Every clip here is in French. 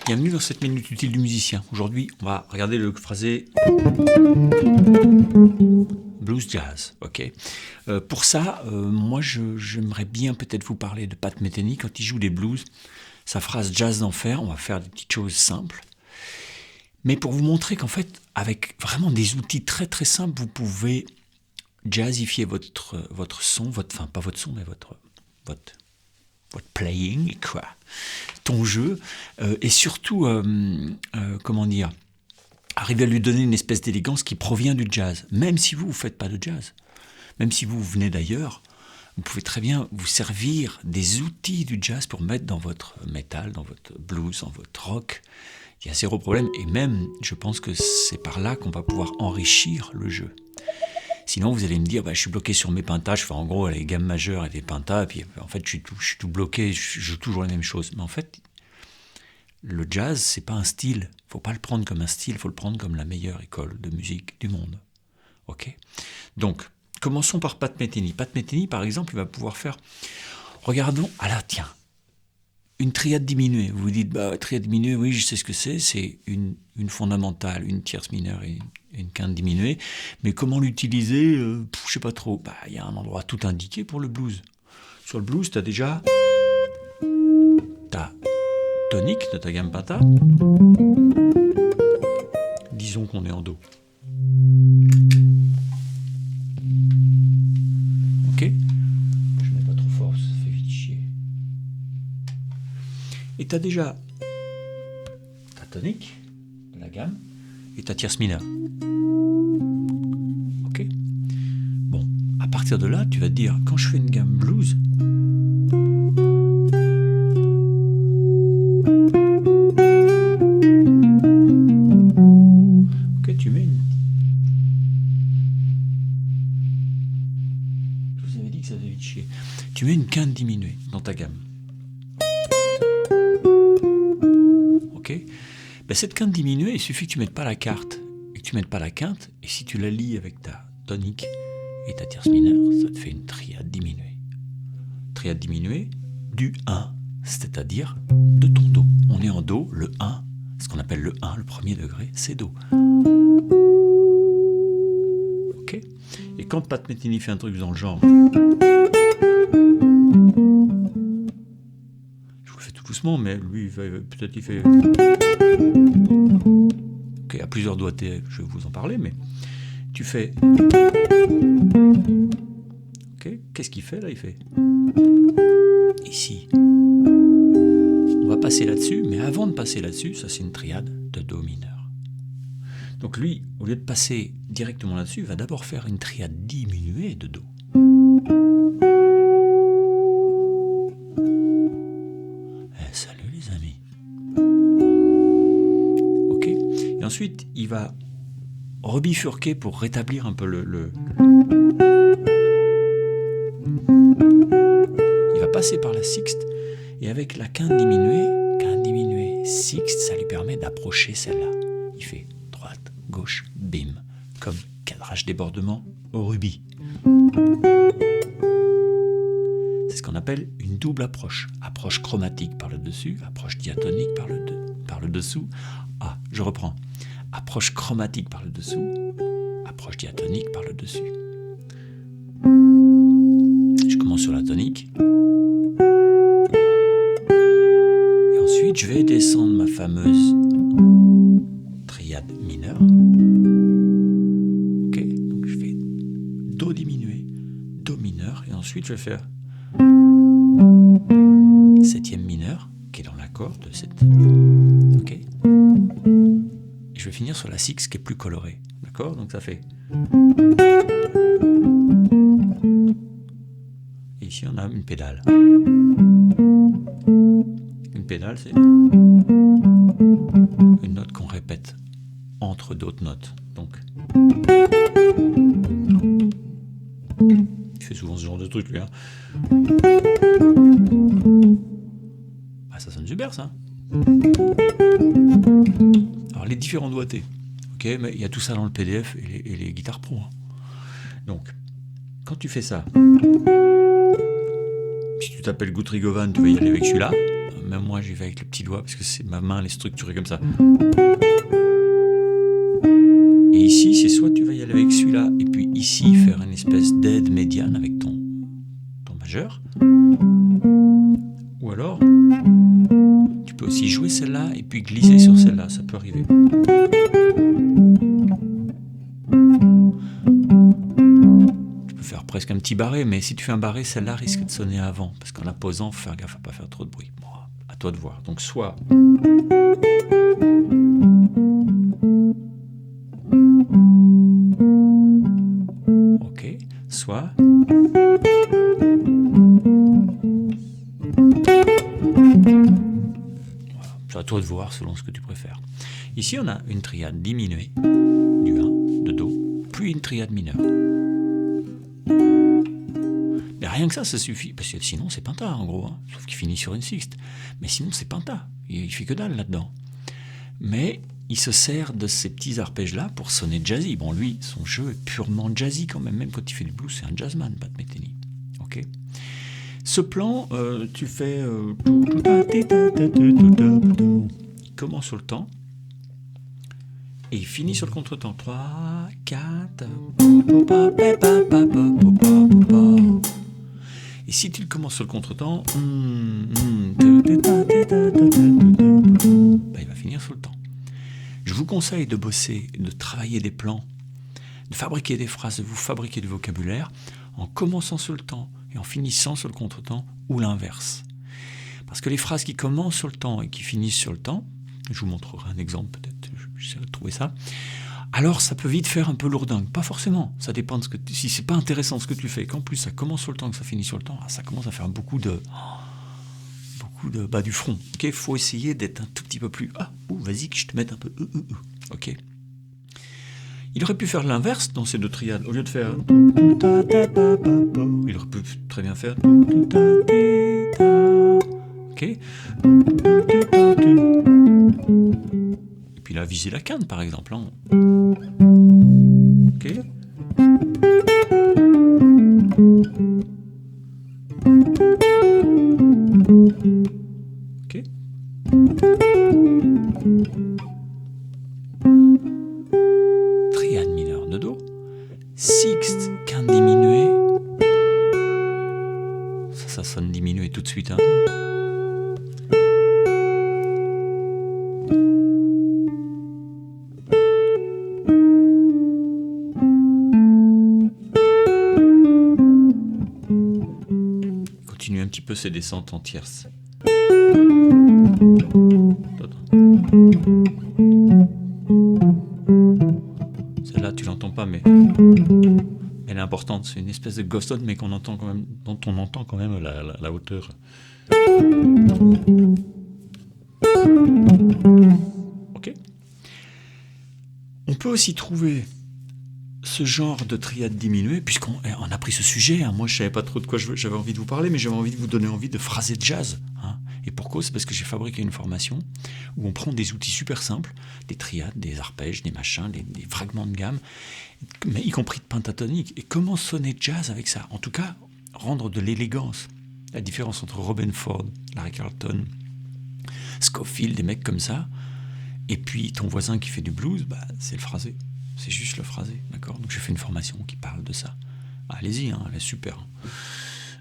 Bienvenue dans cette minute utile du musicien. Aujourd'hui, on va regarder le phrasé blues jazz. Ok. Pour ça, moi, j'aimerais bien peut-être vous parler de Pat Metheny quand il joue des blues. Sa phrase jazz d'enfer, on va faire des petites choses simples. Mais pour vous montrer qu'en fait, avec vraiment des outils très très simples, vous pouvez jazzifier votre son, enfin pas votre son, mais votre playing, quoi, ton jeu, et surtout, comment dire, arriver à lui donner une espèce d'élégance qui provient du jazz, même si vous ne faites pas de jazz, même si vous venez d'ailleurs, vous pouvez très bien vous servir des outils du jazz pour mettre dans votre metal, dans votre blues, dans votre rock. Il y a zéro problème, et même, je pense que c'est par là qu'on va pouvoir enrichir le jeu. Sinon, vous allez me dire, je suis bloqué sur mes pentas, je fais en gros les gammes majeures et des pentas, et puis en fait, je suis tout bloqué, je joue toujours la même chose. Mais en fait, le jazz, c'est pas un style. Il faut pas le prendre comme un style, il faut le prendre comme la meilleure école de musique du monde. Ok ? Donc, commençons par Pat Metheny. Pat Metheny, par exemple, il va pouvoir faire, regardons, tiens, une triade diminuée. Vous vous dites, triade diminuée, oui, je sais ce que c'est une fondamentale, une tierce mineure et une quinte diminuée. Mais comment l'utiliser, je sais pas trop. Il y a un endroit tout indiqué pour le blues. Sur le blues, tu as déjà ta tonique de ta gamme penta. Disons qu'on est en do. Ok ? Je mets pas trop fort, ça fait vite chier. Et tu as déjà ta tonique de la gamme et ta tierce mineure. Ok ? Bon, à partir de là, tu vas te dire, quand je fais une gamme blues, ok, tu mets une... Je vous avais dit que ça faisait vite chier. Tu mets une quinte diminuée dans ta gamme. Ok ? Cette quinte diminuée, il suffit que tu ne mettes pas la carte et que tu ne mettes pas la quinte, et si tu la lis avec ta tonique et ta tierce mineure, ça te fait une triade diminuée. Triade diminuée du 1, c'est-à-dire de ton do. On est en do, le 1, ce qu'on appelle le 1, le premier degré, c'est do. Ok ? Et quand Pat Metheny fait un truc dans le genre, je vous le fais tout doucement, mais lui, peut-être il fait... Ok, à plusieurs doigtés, je vais vous en parler, mais tu fais... Ok, qu'est-ce qu'il fait là ? Il fait... Ici. On va passer là-dessus, mais avant de passer là-dessus, ça c'est une triade de do mineur. Donc lui, au lieu de passer directement là-dessus, il va d'abord faire une triade diminuée de do. Salut les amis. Ok ? Et ensuite, il va rebifurquer pour rétablir un peu Il va passer par la sixte, et avec la quinte diminuée, sixte, ça lui permet d'approcher celle-là. Il fait droite, gauche, bim, comme cadrage débordement au rubis. C'est ce qu'on appelle une double approche. Approche chromatique par le dessus, approche diatonique par le dessous. Je reprends. Approche chromatique par le dessous, approche diatonique par le dessus. Je commence sur la tonique. Et ensuite, je vais descendre ma fameuse triade mineure. Ok, donc je fais do diminué, do mineur, et ensuite je vais faire septième mineur, qui est dans l'accord de cette... Ok. Et je vais finir sur la sixte qui est plus colorée. D'accord ? Donc ça fait... Et ici on a une pédale. Une pédale, c'est une note qu'on répète entre d'autres notes. Donc... Il fait souvent ce genre de truc, lui. Ça sonne super, ça. Alors, les différents doigtés. Ok, mais il y a tout ça dans le PDF et les guitares pro. Donc, quand tu fais ça, si tu t'appelles Guthrie Govan, tu vas y aller avec celui-là. même moi j'y vais avec le petit doigt parce que ma main elle est structurée comme ça. Et ici, c'est soit tu vas y aller avec celui-là, et puis ici faire une espèce d'aide médiane avec ton majeur, ou alors tu peux aussi jouer celle-là et puis glisser sur celle-là, ça peut arriver. Tu peux faire presque un petit barré, mais si tu fais un barré, celle-là risque de sonner avant, parce qu'en la posant, faut faire gaffe à pas faire trop de bruit. Bon, à toi de voir. Donc soit soit voilà, c'est à toi de voir selon ce que tu préfères. Ici on a une triade diminuée du 1 de Do, puis une triade mineure. Mais rien que ça suffit, parce que sinon c'est penta en gros, hein, sauf qu'il finit sur une sixte. Mais sinon c'est penta, il fait que dalle là-dedans. Mais il se sert de ces petits arpèges-là pour sonner jazzy. Bon, lui, son jeu est purement jazzy quand même quand il fait du blues, c'est un jazzman, Pat Metheny. Ok. Ce plan, tu fais... il commence sur le temps, et il finit sur le contre-temps. 3, 4... Et si tu le commences sur le contre-temps, il va finir sur le temps. Je vous conseille de bosser, de travailler des plans, de fabriquer des phrases, de vous fabriquer du vocabulaire en commençant sur le temps et en finissant sur le contre-temps ou l'inverse. Parce que les phrases qui commencent sur le temps et qui finissent sur le temps, je vous montrerai un exemple peut-être, j'essaierai de trouver ça, alors ça peut vite faire un peu lourdingue. Pas forcément, ça dépend de si c'est pas intéressant ce que tu fais, qu'en plus ça commence sur le temps, que ça finit sur le temps, ça commence à faire beaucoup de bas du front. Ok, faut essayer d'être un tout petit peu plus. Vas-y que je te mette un peu. Ok. Il aurait pu faire l'inverse dans ces deux triades. Au lieu de faire. Il aurait pu très bien faire. Ok. Et puis là, viser la quinte par exemple. Hein. Ok. Triade mineure de Do, sixte, quinte diminuée. Ça sonne diminué tout de suite. Hein. Continue un petit peu ces descentes en tierces. Celle-là, tu l'entends pas, mais elle est importante. C'est une espèce de ghost note, mais qu'on entend quand même, dont on entend quand même la hauteur. Ok. On peut aussi trouver ce genre de triade diminuée, puisqu'on a pris ce sujet. Hein. Moi, je savais pas trop de quoi j'avais envie de vous parler, mais j'avais envie de vous donner envie de phraser de jazz. Hein. Et pourquoi ? C'est parce que j'ai fabriqué une formation où on prend des outils super simples, des triades, des arpèges, des machins, des fragments de gamme, mais y compris de pentatonique. Et comment sonner jazz avec ça ? En tout cas, rendre de l'élégance. La différence entre Robin Ford, Larry Carlton, Scofield, des mecs comme ça, et puis ton voisin qui fait du blues, c'est le phrasé. C'est juste le phrasé, d'accord ? Donc j'ai fait une formation qui parle de ça. Allez-y, hein, elle est super.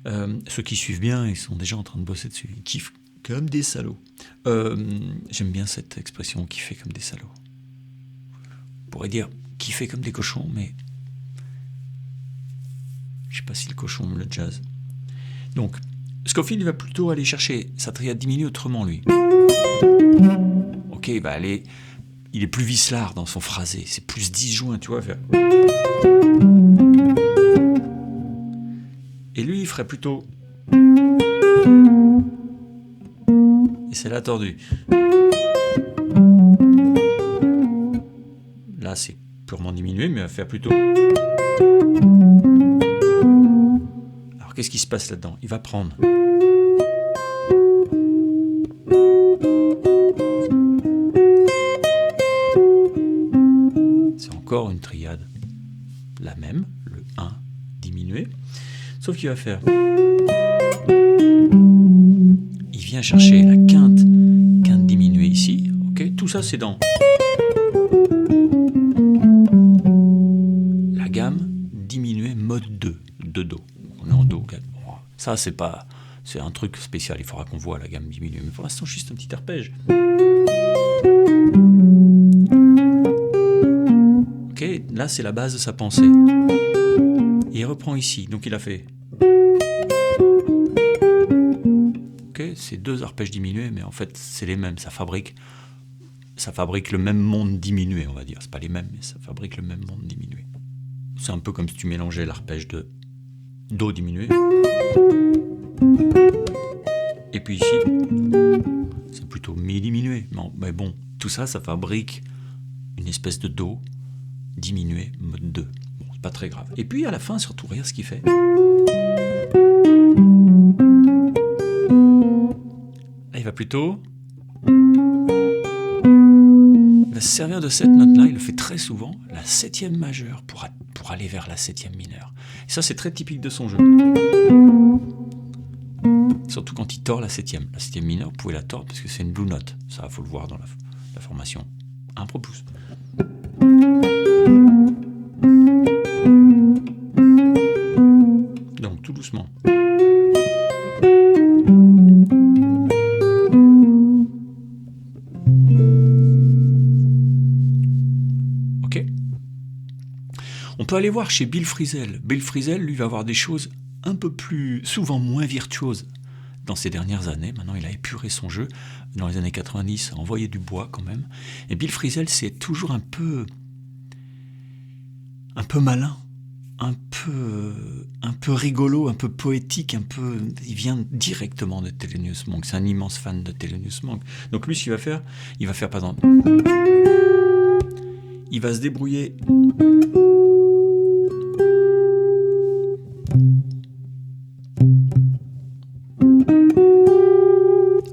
Ceux qui suivent bien, ils sont déjà en train de bosser dessus. Ils kiffent comme des salauds. J'aime bien cette expression, kiffer comme des salauds. On pourrait dire kiffer comme des cochons, mais je sais pas si le cochon le jazz. Donc, Scofield, il va plutôt aller chercher sa triade diminuée autrement, lui. Ok, il va aller... Il est plus vicelard dans son phrasé, c'est plus disjoint, tu vois. Et lui, il ferait plutôt... Et c'est là tordu. Là, c'est purement diminué, mais il va faire plutôt... Alors, qu'est-ce qui se passe là-dedans ? Il va prendre... Une triade, la même, le 1 diminué, sauf qu'il va faire, il vient chercher la quinte tout ça, c'est dans la gamme diminuée mode 2 de Do. On est en Do. Ça, c'est un truc spécial. Il faudra qu'on voit la gamme diminuée. Mais pour l'instant, juste un petit arpège. Ok, là, c'est la base de sa pensée. Et il reprend ici. Donc, il a fait. Ok, c'est 2 arpèges diminués, mais en fait, c'est les mêmes. Ça fabrique le même monde diminué, on va dire. C'est pas les mêmes, mais ça fabrique le même monde diminué. C'est un peu comme si tu mélangeais l'arpège de Do diminué. Et puis ici, c'est plutôt Mi diminué. Mais bon, tout ça, ça fabrique une espèce de Do diminué mode 2. Bon, c'est pas très grave. Et puis à la fin, surtout, regarde ce qu'il fait. Là, il va plutôt se servir de cette note-là, il le fait très souvent, la 7e majeure pour aller vers la 7e mineure. Et ça, c'est très typique de son jeu. Surtout quand il tord la 7e. La 7e mineure, vous pouvez la tordre parce que c'est une blue note. Ça, il faut le voir dans la formation. Un propouce. Donc, tout doucement. On peut aller voir chez Bill Frisell. Bill Frisell, lui, va avoir des choses un peu plus, souvent moins virtuoses dans ces dernières années. Maintenant, il a épuré son jeu. Dans les années 90, a envoyé du bois quand même. Et Bill Frisell, c'est toujours un peu malin, un peu rigolo, un peu poétique, il vient directement de Thelonious Monk. C'est un immense fan de Thelonious Monk. Donc lui, ce qu'il va faire, par exemple, il va se débrouiller.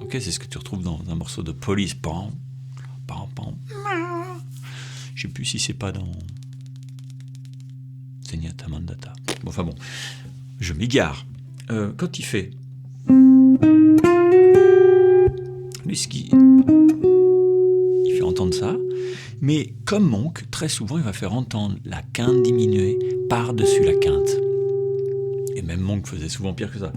Ok, c'est ce que tu retrouves dans un morceau de Police. Pam, pam, pam. Je sais plus si c'est pas dans Zenyatta Mandata. Bon, enfin bon, je m'égare. Quand il fait, lui, il fait entendre ça, mais comme Monk, très souvent, il va faire entendre la quinte diminuée par-dessus la quinte. Et même Monk faisait souvent pire que ça.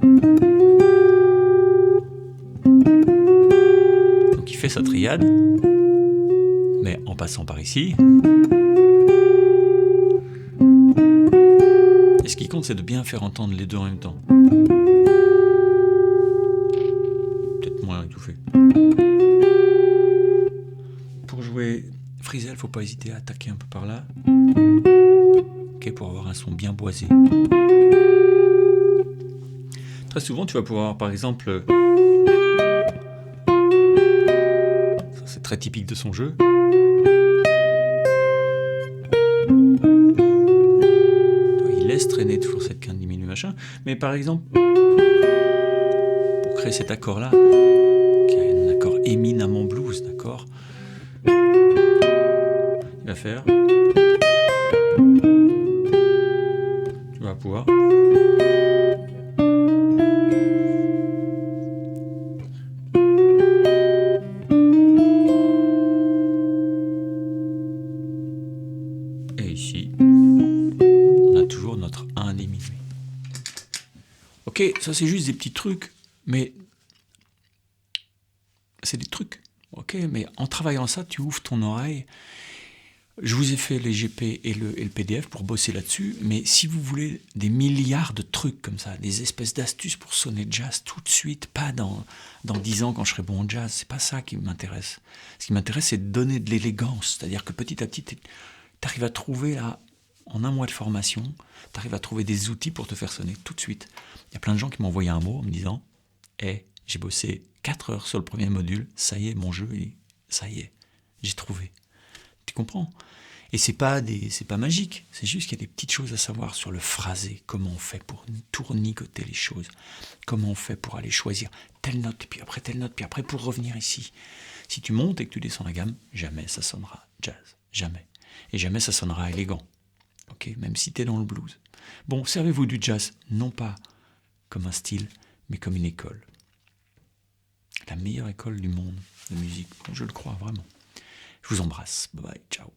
Donc il fait sa triade, mais en passant par ici. Et ce qui compte, c'est de bien faire entendre les deux en même temps. Peut-être moins étouffé. Pour jouer Frisell, faut pas hésiter à attaquer un peu par là. Ok, pour avoir un son bien boisé. Très souvent, tu vas pouvoir avoir, par exemple, ça c'est très typique de son jeu. Il laisse traîner toujours cette quinte diminuée, machin. Mais par exemple, pour créer cet accord-là, qui est un accord éminemment blues, d'accord, il va faire. Tu vas pouvoir. Et ici, on a toujours notre 1 diminué. Ok, ça c'est juste des petits trucs, mais c'est des trucs. Ok, mais en travaillant ça, tu ouvres ton oreille. Je vous ai fait les GP et le PDF pour bosser là-dessus, mais si vous voulez des milliards de trucs comme ça, des espèces d'astuces pour sonner jazz tout de suite, pas dans 10 ans quand je serai bon en jazz, c'est pas ça qui m'intéresse. Ce qui m'intéresse, c'est de donner de l'élégance, c'est-à-dire que petit à petit, tu arrives à trouver, là, en 1 mois de formation, tu arrives à trouver des outils pour te faire sonner tout de suite. Il y a plein de gens qui m'ont envoyé un mot en me disant « Hey, j'ai bossé 4 heures sur le premier module, ça y est, mon jeu, ça y est, j'ai trouvé. » Tu comprends ? Et c'est pas magique, c'est juste qu'il y a des petites choses à savoir sur le phrasé, comment on fait pour tournicoter les choses, comment on fait pour aller choisir telle note, puis après telle note, puis après pour revenir ici. Si tu montes et que tu descends la gamme, jamais ça sonnera jazz, jamais. Et jamais ça sonnera élégant, ok, même si tu es dans le blues. Bon, servez-vous du jazz, non pas comme un style, mais comme une école. La meilleure école du monde de musique, je le crois vraiment. Je vous embrasse. Bye bye, ciao.